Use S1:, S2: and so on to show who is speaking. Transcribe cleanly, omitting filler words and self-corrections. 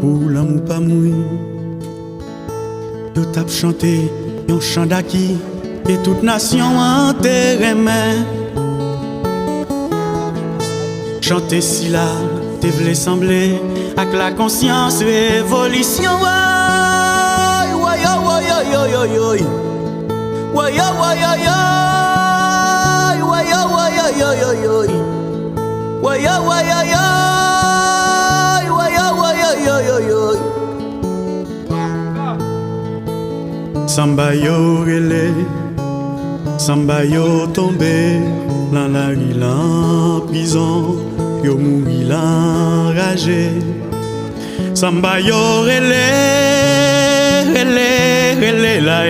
S1: pour l'amour pas mouille. Yo tap chanté yon chant d'acquis et toute nation en terre main. Chanter si là, te vle sembler avec la conscience révolution. Woy, woy, woy, woy, woy, woy, woy. Woy, woy, woy, woy, woy, woy, woy, woy, woy. Woy, woy, woy, woy, woy, woy, woy, woy. Samba yo relé, samba yo tombé, dans la rue, en prison, yo mouri l'enragé. Samba yo relé, relé, relé la